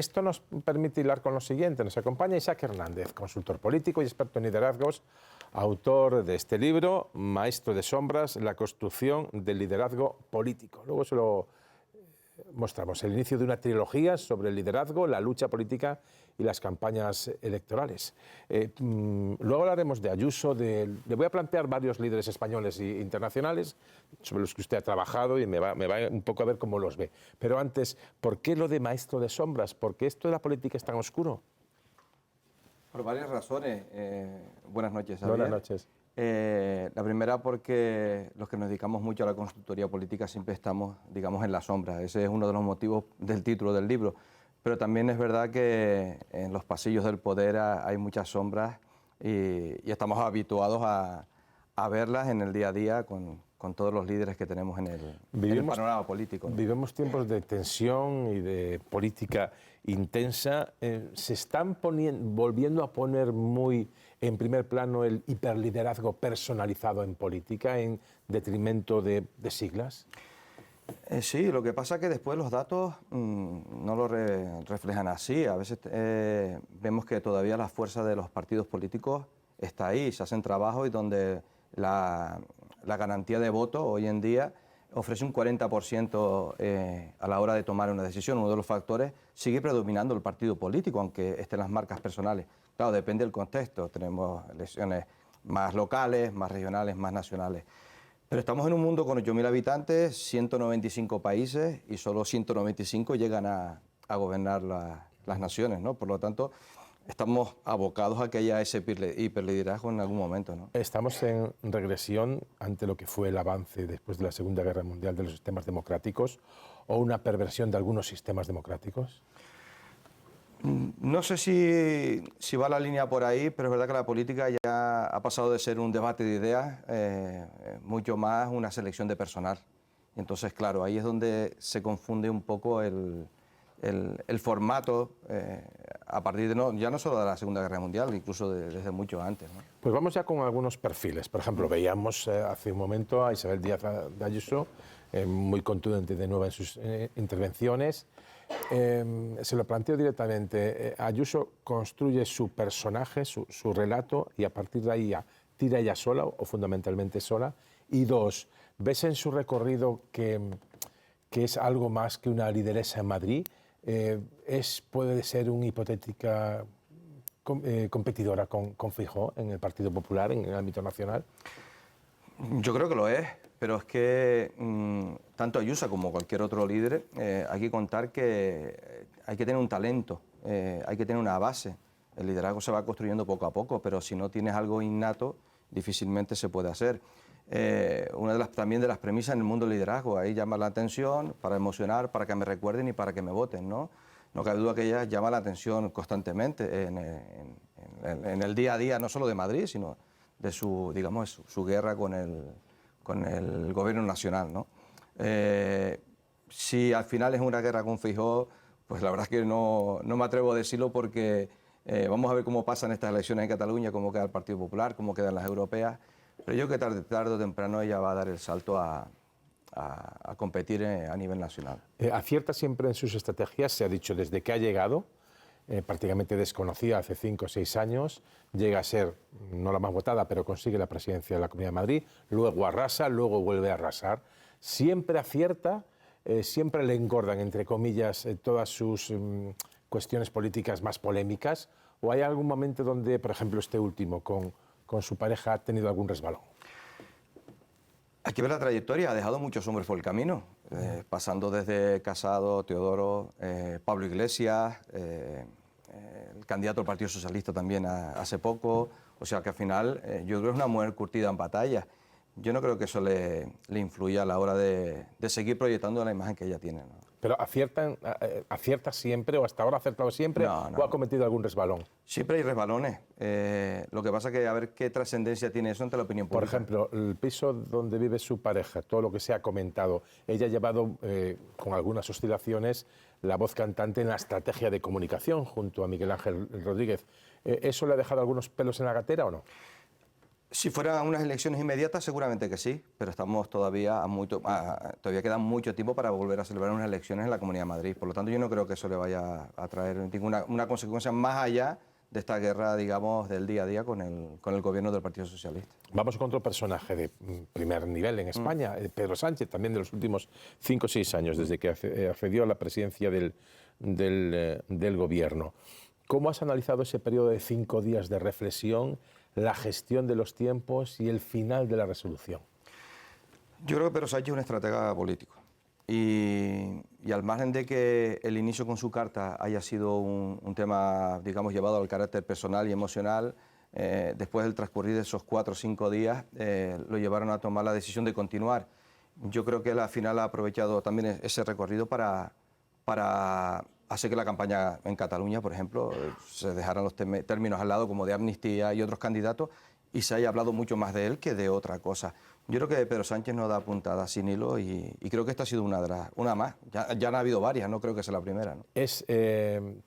Esto nos permite hilar con lo siguiente. Nos acompaña Isaac Hernández, consultor político y experto en liderazgos, autor de este libro, Maestro de Sombras, la construcción del liderazgo político. Luego se lo mostramos, el inicio de una trilogía sobre el liderazgo, la lucha política y las campañas electorales. Luego hablaremos de Ayuso, le voy a plantear varios líderes españoles e internacionales sobre los que usted ha trabajado y me va un poco a ver cómo los ve. Pero antes, ¿por qué lo de maestro de sombras? ¿Por qué esto de la política es tan oscuro? Por varias razones. Buenas noches, Javier. Buenas noches. La primera porque los que nos dedicamos mucho a la consultoría política siempre estamos, digamos, en la sombra. Ese es uno de los motivos del título del libro. Pero también es verdad que en los pasillos del poder hay muchas sombras y estamos habituados a verlas en el día a día con todos los líderes que tenemos en el panorama político, ¿no? Vivimos tiempos de tensión y de política intensa. ¿Se están volviendo a poner muy en primer plano el hiperliderazgo personalizado en política en detrimento de siglas? Sí, lo que pasa es que después los datos no lo reflejan así. A veces vemos que todavía la fuerza de los partidos políticos está ahí, se hacen trabajos y donde la garantía de voto hoy en día ofrece un 40% a la hora de tomar una decisión. Uno de los factores sigue predominando el partido político, aunque estén las marcas personales. Claro, depende del contexto. Tenemos elecciones más locales, más regionales, más nacionales. Pero estamos en un mundo con 8.000 habitantes, 195 países y solo 195 llegan a gobernar las naciones, ¿no? Por lo tanto, estamos abocados a que haya ese hiperliderazgo en algún momento, ¿no? Estamos en regresión ante lo que fue el avance después de la Segunda Guerra Mundial de los sistemas democráticos o una perversión de algunos sistemas democráticos. No sé si va la línea por ahí, pero es verdad que la política ya ha pasado de ser un debate de ideas, mucho más una selección de personal. Y entonces, claro, ahí es donde se confunde un poco el formato a partir de ya no solo de la Segunda Guerra Mundial, incluso desde mucho antes, ¿no? Pues vamos ya con algunos perfiles. Por ejemplo, veíamos hace un momento a Isabel Díaz de Ayuso, muy contundente de nuevo en sus intervenciones. Se lo planteo directamente. Ayuso construye su personaje, su relato, y a partir de ahí tira ella sola o fundamentalmente sola. Y dos, ¿ves en su recorrido que es algo más que una lideresa en Madrid? ¿Puede ser una hipotética competidora con Feijóo en el Partido Popular, en el ámbito nacional? Yo creo que lo es, pero es que tanto Ayuso como cualquier otro líder hay que contar que hay que tener un talento, hay que tener una base. El liderazgo se va construyendo poco a poco, pero si no tienes algo innato, difícilmente se puede hacer. Una también de las premisas en el mundo del liderazgo, ahí llama la atención para emocionar, para que me recuerden y para que me voten, ¿no? No cabe duda que ella llama la atención constantemente en el día a día, no solo de Madrid, sino de digamos, su guerra con el gobierno nacional, ¿no? Si al final es una guerra con Feijóo, pues la verdad es que no me atrevo a decirlo porque vamos a ver cómo pasan estas elecciones en Cataluña, cómo queda el Partido Popular, cómo quedan las europeas, pero yo creo que tarde o temprano ella va a dar el salto a competir a nivel nacional. Acierta siempre en sus estrategias, se ha dicho desde que ha llegado, prácticamente desconocida hace 5 o 6 años, llega a ser, no la más votada, pero consigue la presidencia de la Comunidad de Madrid, luego arrasa, luego vuelve a arrasar. Siempre acierta, siempre le engordan, entre comillas, todas sus cuestiones políticas más polémicas, o hay algún momento donde, por ejemplo, este último, con su pareja, ha tenido algún resbalón. Hay que ver la trayectoria, ha dejado muchos hombres por el camino, pasando desde Casado, Teodoro, Pablo Iglesias, el candidato al Partido Socialista también hace poco, o sea que al final yo creo que es una mujer curtida en batalla. Yo no creo que eso le influya a la hora de seguir proyectando la imagen que ella tiene, ¿no? ¿Pero acierta siempre o hasta ahora ha acertado siempre o ha cometido algún resbalón? Siempre hay resbalones. Lo que pasa es que a ver qué trascendencia tiene eso ante la opinión pública. Por ejemplo, el piso donde vive su pareja, todo lo que se ha comentado, ella ha llevado con algunas oscilaciones la voz cantante en la estrategia de comunicación junto a Miguel Ángel Rodríguez. ¿Eso le ha dejado algunos pelos en la gatera o no? Si fueran unas elecciones inmediatas, seguramente que sí, pero estamos todavía todavía queda mucho tiempo para volver a celebrar unas elecciones en la Comunidad de Madrid. Por lo tanto, yo no creo que eso le vaya a traer ninguna una consecuencia más allá de esta guerra, digamos, del día a día con el gobierno del Partido Socialista. Vamos con otro personaje de primer nivel en España, Pedro Sánchez, también de los últimos 5 o 6 años, desde que accedió a la presidencia del gobierno. ¿Cómo has analizado ese periodo de 5 días de reflexión, la gestión de los tiempos y el final de la resolución? Yo creo que Pedro Sánchez es un estratega político. Y al margen de que el inicio con su carta haya sido un tema, digamos, llevado al carácter personal y emocional, después del transcurrir de esos 4 o 5 días, lo llevaron a tomar la decisión de continuar. Yo creo que él al final ha aprovechado también ese recorrido para hacer que la campaña en Cataluña, por ejemplo, se dejaran los términos al lado como de amnistía y otros candidatos y se haya hablado mucho más de él que de otra cosa. Yo creo que Pedro Sánchez no da puntadas sin hilo y creo que esta ha sido una más. Ya han habido varias, no creo que sea la primera, ¿no?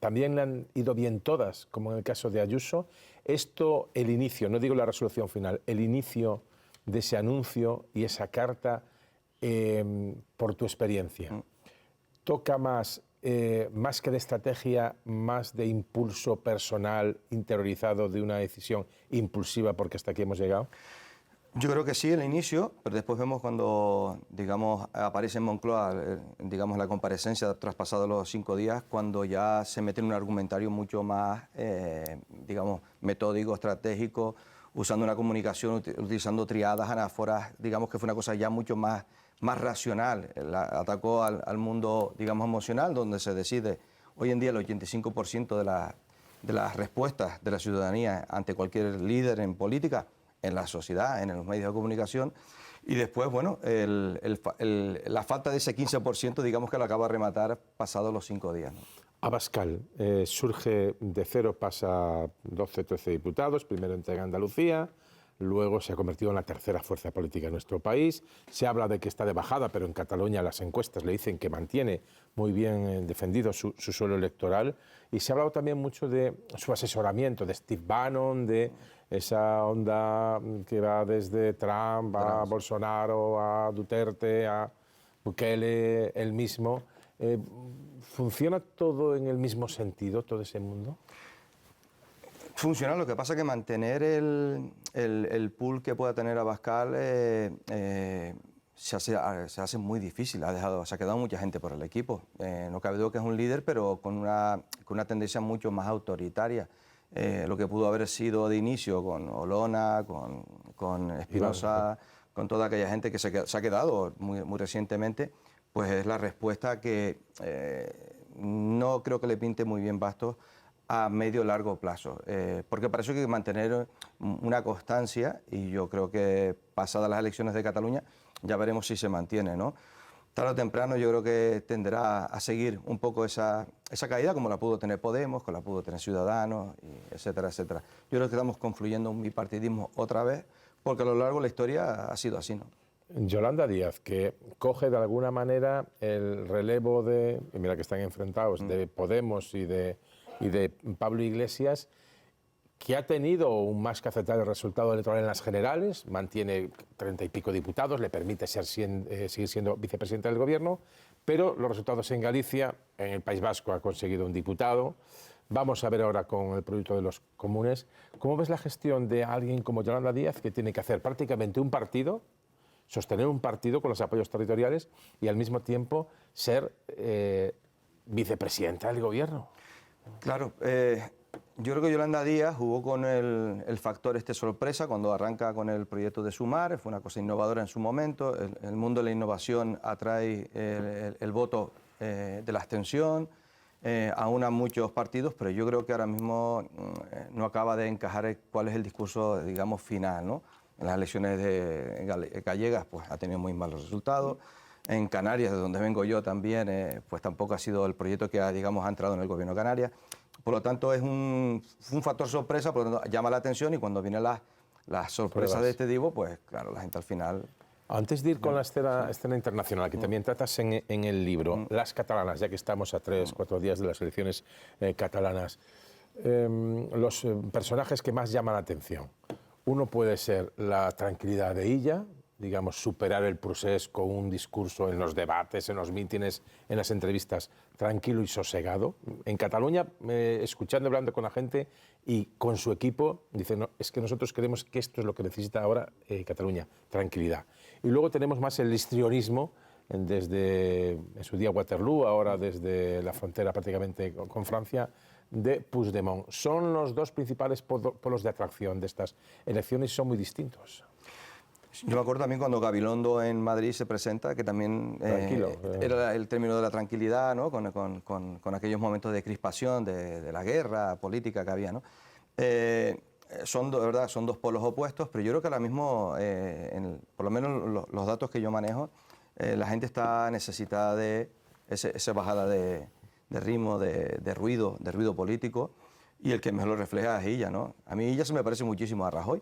También le han ido bien todas, como en el caso de Ayuso. Esto, el inicio, no digo la resolución final, el inicio de ese anuncio y esa carta, por tu experiencia, toca más que de estrategia, más de impulso personal interiorizado de una decisión impulsiva porque hasta aquí hemos llegado? Yo creo que sí, el inicio, pero después vemos cuando, digamos, aparece en Moncloa, digamos, la comparecencia traspasados los 5 días, cuando ya se mete en un argumentario mucho más, digamos, metódico, estratégico, usando una comunicación, utilizando triadas, anáforas, digamos que fue una cosa ya mucho más racional. Atacó al mundo, digamos, emocional, donde se decide. Hoy en día el 85% de las respuestas de la ciudadanía ante cualquier líder en política, en la sociedad, en los medios de comunicación, y después, bueno, la falta de ese 15%, digamos que lo acaba de rematar pasados los 5 días, ¿no? Abascal surge de cero, pasa 12, 13 diputados, primero entrega Andalucía, luego se ha convertido en la tercera fuerza política en nuestro país. Se habla de que está de bajada, pero en Cataluña las encuestas le dicen que mantiene muy bien defendido su suelo electoral. Y se ha hablado también mucho de su asesoramiento, de Steve Bannon, de esa onda que va desde Trump a Bolsonaro, a Duterte, a Bukele, él mismo. ¿Funciona todo en el mismo sentido, todo ese mundo? Funciona, lo que pasa es que mantener el pool que pueda tener Abascal se hace muy difícil. Se ha quedado mucha gente por el equipo. No cabe duda que es un líder, pero con una tendencia mucho más autoritaria. Lo que pudo haber sido de inicio con Olona, con Espinosa, con toda aquella gente que se ha quedado muy recientemente, pues es la respuesta que no creo que le pinte muy bien Bastos a medio o largo plazo, porque para eso hay que mantener una constancia y yo creo que pasadas las elecciones de Cataluña ya veremos si se mantiene, ¿no? Tarde o temprano yo creo que tenderá a seguir un poco esa caída como la pudo tener Podemos, como la pudo tener Ciudadanos, etcétera, etcétera. Yo creo que estamos confluyendo en un bipartidismo otra vez, porque a lo largo de la historia ha sido así, ¿no? Yolanda Díaz, que coge de alguna manera el relevo de, y mira que están enfrentados, de Podemos y de Pablo Iglesias, que ha tenido un más que aceptable resultado electoral en las generales, mantiene 30 y pico diputados, le permite seguir siendo vicepresidente del gobierno, pero los resultados en Galicia, en el País Vasco ha conseguido un diputado. Vamos a ver ahora con el proyecto de los comunes. ¿Cómo ves la gestión de alguien como Yolanda Díaz, que tiene que hacer prácticamente un partido, sostener un partido con los apoyos territoriales y al mismo tiempo ser vicepresidenta del gobierno? Claro, yo creo que Yolanda Díaz jugó con el factor sorpresa cuando arranca con el proyecto de Sumar, fue una cosa innovadora en su momento, el mundo de la innovación atrae el voto de la abstención, aúna muchos partidos, pero yo creo que ahora mismo no acaba de encajar cuál es el discurso, digamos, final, ¿no? En las elecciones gallegas pues ha tenido muy malos resultados. En Canarias, de donde vengo yo también, pues tampoco ha sido el proyecto que digamos, ha entrado en el gobierno de Canarias. Por lo tanto, es un factor sorpresa, por lo tanto, llama la atención y cuando vienen las sorpresas de este tipo, pues claro, la gente al final... Antes de ir con la escena internacional, que también tratas en el libro, las catalanas, ya que estamos a 3 o 4 días de las elecciones catalanas, los personajes que más llaman la atención. Uno puede ser la tranquilidad de ella, digamos, superar el proceso con un discurso en los debates, en los mítines, en las entrevistas, tranquilo y sosegado. En Cataluña, escuchando, hablando con la gente y con su equipo, dicen, no, es que nosotros creemos que esto es lo que necesita ahora Cataluña, tranquilidad. Y luego tenemos más el histrionismo, desde en su día Waterloo, ahora desde la frontera prácticamente con Francia, de Puigdemont. Son los dos principales polos de atracción de estas elecciones y son muy distintos. Yo me acuerdo también cuando Gabilondo en Madrid se presenta, que también era el término de la tranquilidad, ¿no? con aquellos momentos de crispación, de la guerra política que había, ¿no? Son, de verdad, son dos polos opuestos, pero yo creo que ahora mismo, por lo menos los datos que yo manejo, la gente está necesitada de esa bajada de ritmo, de ruido político, y el que mejor lo refleja es Illa, ¿no? A mí Illa se me parece muchísimo a Rajoy.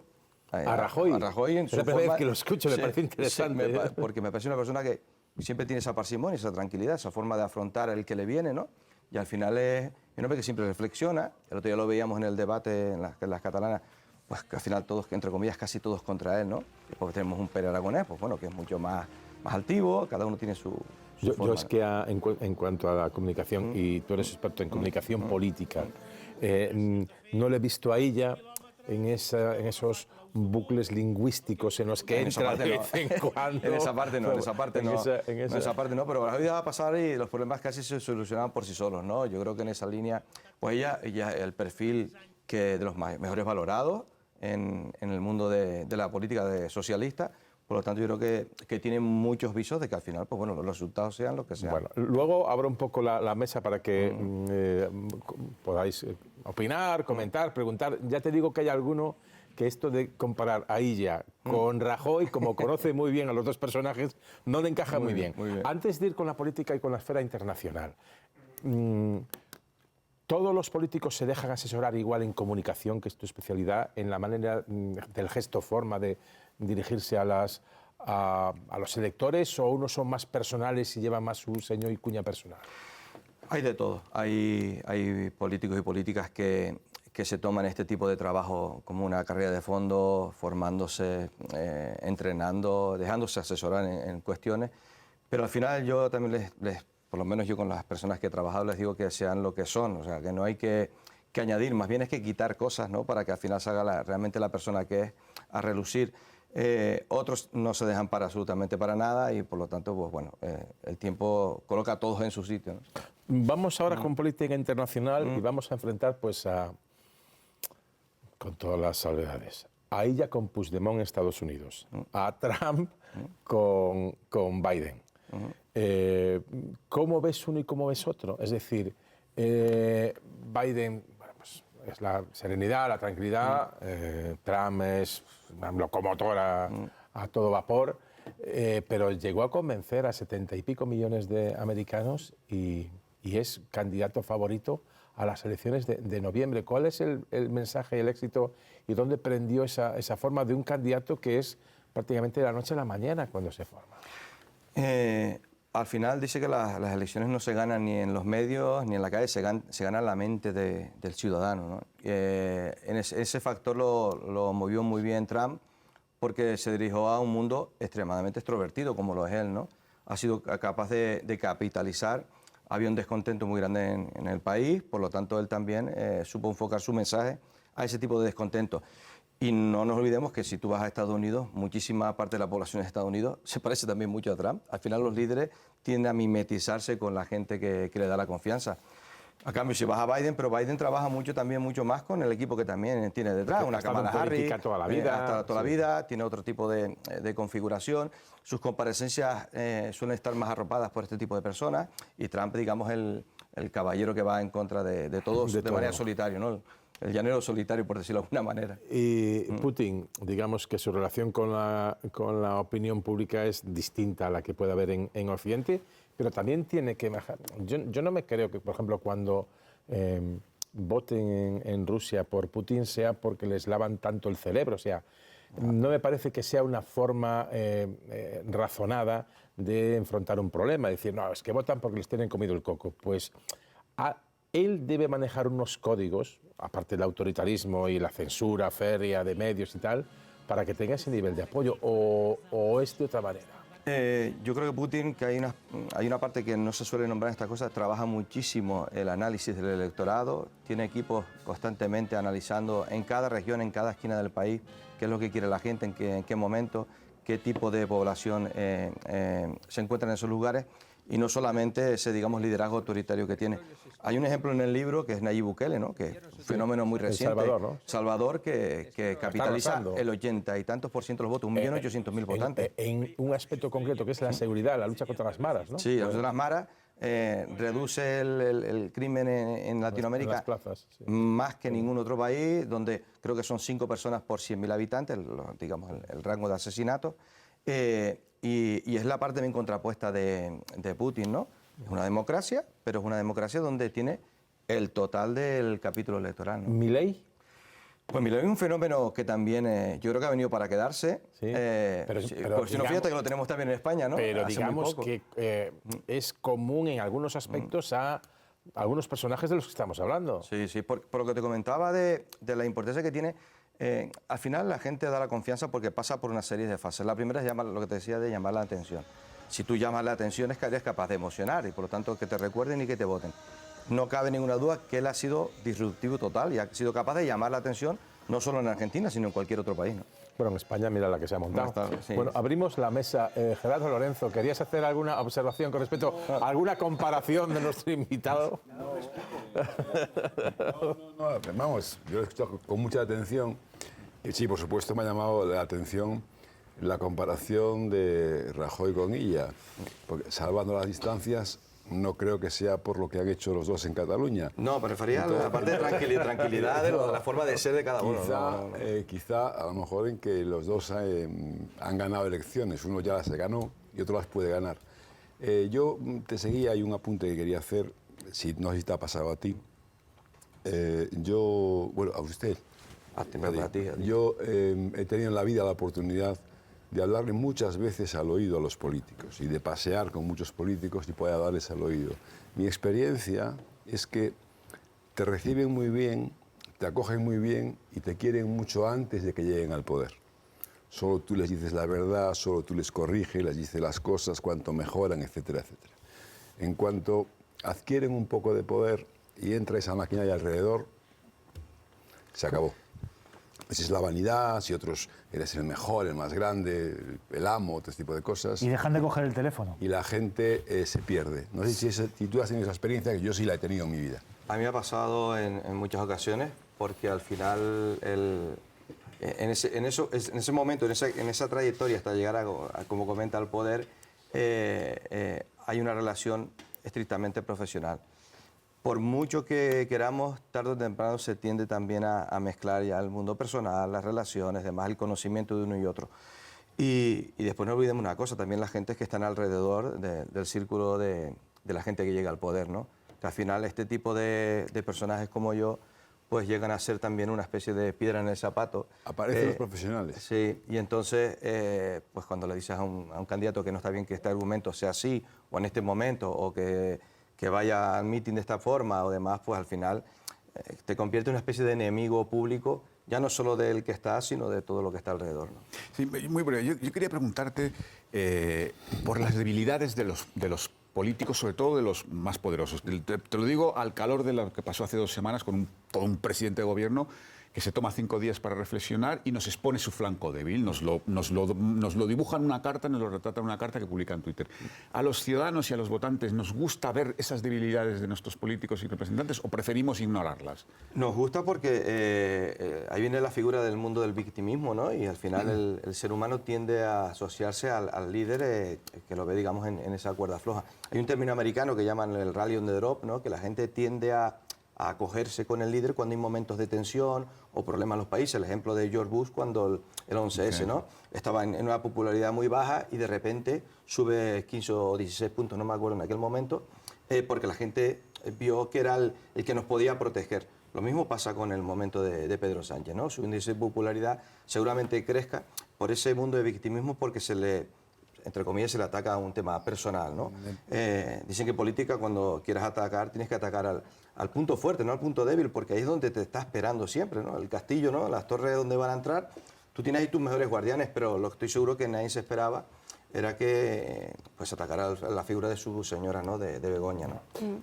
A Rajoy. A Rajoy en su la primera forma, vez que lo escucho, me parece interesante. porque me parece una persona que siempre tiene esa parsimonia, esa tranquilidad, esa forma de afrontar el que le viene, ¿no? Y al final es un hombre que siempre reflexiona. El otro día lo veíamos en el debate en las catalanas, pues que al final todos, entre comillas, casi todos contra él, ¿no? Porque tenemos un Pere Aragonés, pues bueno, que es mucho más altivo, cada uno tiene su yo es que en cuanto a la comunicación, y tú eres experto en comunicación política, no le he visto a ella en esos bucles lingüísticos en los que entra de vez en cuando. En esa parte no, pero la vida va a pasar y los problemas casi se solucionaban por sí solos, ¿no? Yo creo que en esa línea, pues ella el perfil que de los mejores valorados en el mundo de la política socialista. Por lo tanto, yo creo que tiene muchos visos de que al final, pues bueno, los resultados sean los que sean. Bueno, luego abro un poco la mesa para que podáis opinar, comentar, preguntar. Ya te digo que hay alguno que esto de comparar a Illa con Rajoy, como conoce muy bien a los dos personajes, no le encaja muy bien. Antes de ir con la política y con la esfera internacional, ¿todos los políticos se dejan asesorar igual en comunicación, que es tu especialidad, en la manera del gesto forma de dirigirse a los electores, o unos son más personales y llevan más su seño y cuña personal? Hay de todo. Hay políticos y políticas que se toman este tipo de trabajo como una carrera de fondo, formándose, entrenando, dejándose asesorar en cuestiones. Pero al final yo también por lo menos yo con las personas que he trabajado les digo que sean lo que son, o sea, que no hay que añadir, más bien es que quitar cosas, ¿no? Para que al final salga realmente la persona que es a relucir. Otros no se dejan para absolutamente para nada y por lo tanto, pues bueno, el tiempo coloca a todos en su sitio, ¿no? Vamos ahora con política internacional y vamos a enfrentar, pues, con todas las salvedades, a ella con Puigdemont en Estados Unidos, a Trump con Biden. ¿Cómo ves uno y cómo ves otro? Es decir, Biden, bueno, pues, es la serenidad, la tranquilidad, Trump es una locomotora a todo vapor, pero llegó a convencer a 70 y pico millones de americanos y es candidato favorito a las elecciones de noviembre. ¿Cuál es el mensaje y el éxito y dónde prendió esa forma de un candidato que es prácticamente de la noche a la mañana cuando se forma? Al final dice que las elecciones no se ganan ni en los medios ni en la calle, se gana en la mente del ciudadano, ¿no? Ese factor lo movió muy bien Trump porque se dirigió a un mundo extremadamente extrovertido como lo es él, ¿no? Ha sido capaz de capitalizar. Había un descontento muy grande en el país, por lo tanto él también supo enfocar su mensaje a ese tipo de descontento. Y no nos olvidemos que si tú vas a Estados Unidos, muchísima parte de la población de Estados Unidos se parece también mucho a Trump. Al final los líderes tienden a mimetizarse con la gente que le da la confianza. A cambio, si vas a Biden, pero Biden trabaja mucho más con el equipo que también tiene detrás. Una Kamala Harris, toda la vida, toda la vida, tiene otro tipo de configuración. Sus comparecencias suelen estar más arropadas por este tipo de personas y Trump, digamos, el caballero que va en contra de todos de manera solitaria, ¿no? El llanero solitario, por decirlo de alguna manera. Y Putin, digamos que su relación con la opinión pública es distinta a la que puede haber en Occidente, pero también tiene que bajar. Yo no me creo que, por ejemplo, cuando voten en Rusia por Putin sea porque les lavan tanto el cerebro. O sea, no me parece que sea una forma razonada de enfrentar un problema. Decir, no, es que votan porque les tienen comido el coco. Pues él debe manejar unos códigos, aparte del autoritarismo y la censura férrea de medios y tal, para que tenga ese nivel de apoyo, o es de otra manera. Yo creo que Putin, que hay una parte que no se suele nombrar en estas cosas, trabaja muchísimo el análisis del electorado, tiene equipos constantemente analizando en cada región, en cada esquina del país, qué es lo que quiere la gente, en qué momento, qué tipo de población se encuentra en esos lugares, y no solamente ese, digamos, liderazgo autoritario que tiene. Hay un ejemplo en el libro que es Nayib Bukele, ¿no? Que es un fenómeno muy reciente. Salvador, ¿no? Salvador, que capitaliza arrasando. el 80 y tantos por ciento de los votos, 1.800.000 votantes. En un aspecto concreto que es la seguridad, la lucha contra las maras, ¿no? Sí, la lucha contra las maras reduce el crimen en Latinoamérica En las plazas, sí. más que ningún otro país, donde creo que son 5 personas por 100.000 habitantes, digamos, el rango de asesinato. Y es la parte bien contrapuesta de Putin, ¿no? Es una democracia, pero es una democracia donde tiene el total del capítulo electoral, ¿no? ¿Milei? Pues Milei es un fenómeno que también yo creo que ha venido para quedarse. Sí, pero si no, fíjate que lo tenemos también en España, ¿no? Pero Hace muy digamos poco. que es común en algunos aspectos a algunos personajes de los que estamos hablando. Sí, sí, por lo que te comentaba de la importancia que tiene, al final la gente da la confianza porque pasa por una serie de fases. La primera es lo que te decía de llamar la atención. Si tú llamas la atención es que eres capaz de emocionar y por lo tanto que te recuerden y que te voten. No cabe ninguna duda que él ha sido disruptivo total y ha sido capaz de llamar la atención no solo en Argentina, sino en cualquier otro país, ¿no? Bueno, en España mira la que se ha montado. Sí. Bueno, abrimos la mesa. Gerardo Lorenzo, ¿querías hacer alguna observación con respecto a alguna comparación de nuestro invitado? No, vamos, yo lo he escuchado con mucha atención. Y sí, por supuesto, me ha llamado la atención la comparación de Rajoy con Illa, porque salvando las distancias, no creo que sea por lo que han hecho los dos en Cataluña. No, pero refería a la parte de tranquilidad, de la forma de ser de cada uno. Quizá, a lo mejor en que los dos han ganado elecciones, uno ya las ganó y otro las puede ganar. Yo te seguía, hay un apunte que quería hacer, no sé si te ha pasado a ti. Bueno, a usted. A ti. Yo he tenido en la vida la oportunidad de hablarle muchas veces al oído a los políticos y de pasear con muchos políticos y poder darles al oído. Mi experiencia es que te reciben muy bien, te acogen muy bien y te quieren mucho antes de que lleguen al poder. Solo tú les dices la verdad, solo tú les corriges, les dices las cosas, cuánto mejoran, etcétera, etcétera. En cuanto adquieren un poco de poder y entra esa maquinaria alrededor, se acabó. Si es la vanidad, si otros eres el mejor, el más grande, el amo, otro tipo de cosas. Y dejan de coger el teléfono. Y la gente se pierde. No sé si tú has tenido esa experiencia, que yo sí la he tenido en mi vida. A mí me ha pasado en muchas ocasiones, porque al final, en ese momento, en esa trayectoria hasta llegar a como comenta, al poder, hay una relación estrictamente profesional. Por mucho que queramos, tarde o temprano se tiende también a mezclar ya el mundo personal, las relaciones, además el conocimiento de uno y otro. Y después no olvidemos una cosa, también la gente que están alrededor del círculo de la gente que llega al poder, ¿no? Que al final este tipo de personajes como yo, pues llegan a ser también una especie de piedra en el zapato. Aparecen los profesionales. Sí, y entonces, pues cuando le dices a un candidato que no está bien que este argumento sea así, o en este momento, o que vaya al mitin de esta forma o demás, pues al final te convierte en una especie de enemigo público, ya no solo del que está, sino de todo lo que está alrededor, ¿no? Sí, muy breve. Yo quería preguntarte por las debilidades de los políticos, sobre todo de los más poderosos. Te lo digo al calor de lo que pasó hace 2 semanas con todo un presidente de gobierno que se toma 5 días para reflexionar y nos expone su flanco débil, nos lo dibuja en una carta, nos lo retrata en una carta que publica en Twitter. ¿A los ciudadanos y a los votantes nos gusta ver esas debilidades de nuestros políticos y representantes o preferimos ignorarlas? Nos gusta porque ahí viene la figura del mundo del victimismo, ¿no? Y al final el ser humano tiende a asociarse al líder que lo ve, digamos, en esa cuerda floja. Hay un término americano que llaman el rally on the drop, ¿no? Que la gente tiende a acogerse con el líder cuando hay momentos de tensión o problemas en los países. El ejemplo de George Bush cuando el 11S, ¿no? Estaba en una popularidad muy baja y de repente sube 15 o 16 puntos, no me acuerdo en aquel momento, porque la gente vio que era el que nos podía proteger. Lo mismo pasa con el momento de Pedro Sánchez, ¿no? Su índice de popularidad seguramente crezca por ese mundo de victimismo porque se le entre comillas, se le ataca a un tema personal, ¿no? Dicen que política, cuando quieras atacar, tienes que atacar al punto fuerte, no al punto débil, porque ahí es donde te está esperando siempre, ¿no? El castillo, ¿no? Las torres donde van a entrar, tú tienes ahí tus mejores guardianes, pero lo que estoy seguro que nadie se esperaba era que pues atacara a la figura de su señora, ¿no? de Begoña, ¿no?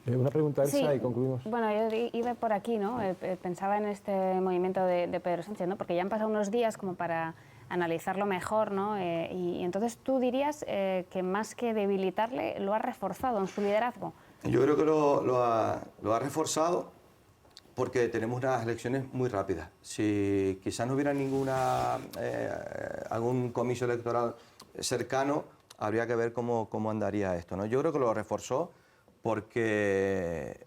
Una pregunta, Elsa, Sí, y concluimos. Bueno, yo iba por aquí, ¿no? Pensaba en este movimiento de Pedro Sánchez, ¿no? Porque ya han pasado unos días como para analizarlo mejor, ¿no? Y entonces tú dirías que más que debilitarle, lo ha reforzado en su liderazgo. Yo creo que lo ha reforzado porque tenemos unas elecciones muy rápidas. Si quizás no hubiera algún comicio electoral cercano, habría que ver cómo andaría esto, ¿no? Yo creo que lo reforzó porque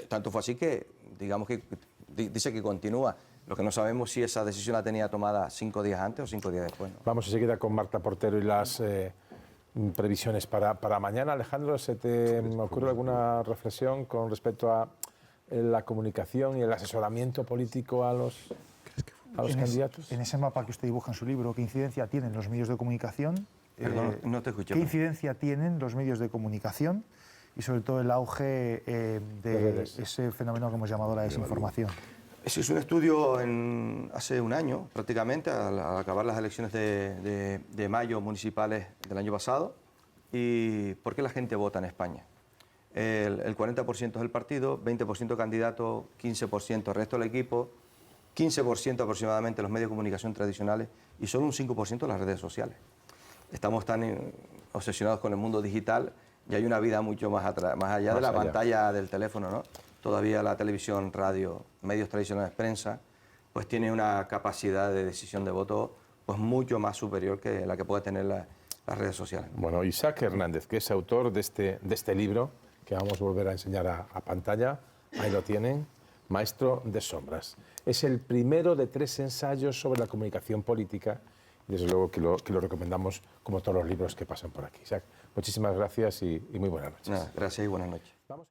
tanto fue así que, digamos que dice que continúa. Lo que no sabemos si esa decisión la tenía tomada 5 días antes o 5 días después, ¿no? Vamos enseguida con Marta Portero y las previsiones para mañana. Alejandro, ¿se te ocurre alguna reflexión con respecto a la comunicación y el asesoramiento político a los candidatos? En ese mapa que usted dibuja en su libro, ¿qué incidencia tienen los medios de comunicación? Perdón, no te escuché. ¿Qué incidencia tienen los medios de comunicación y sobre todo el auge de ese fenómeno que hemos llamado la desinformación? Ese es un estudio hace un año, prácticamente, al acabar las elecciones de mayo municipales del año pasado. ¿Y por qué la gente vota en España? El 40% es el partido, 20% candidato, 15% resto del equipo, 15% aproximadamente los medios de comunicación tradicionales y solo un 5% las redes sociales. Estamos tan obsesionados con el mundo digital y hay una vida mucho más allá de la pantalla del teléfono, ¿no? Todavía la televisión, radio, medios tradicionales, prensa, pues tiene una capacidad de decisión de voto pues mucho más superior que la que puede tener las redes sociales. Bueno, Isaac Hernández, que es autor de este libro, que vamos a volver a enseñar a pantalla, ahí lo tienen, Maestro de Sombras. Es el primero de 3 ensayos sobre la comunicación política, y desde luego que lo recomendamos como todos los libros que pasan por aquí. Isaac, muchísimas gracias y muy buenas noches. Gracias y buenas noches. Vamos.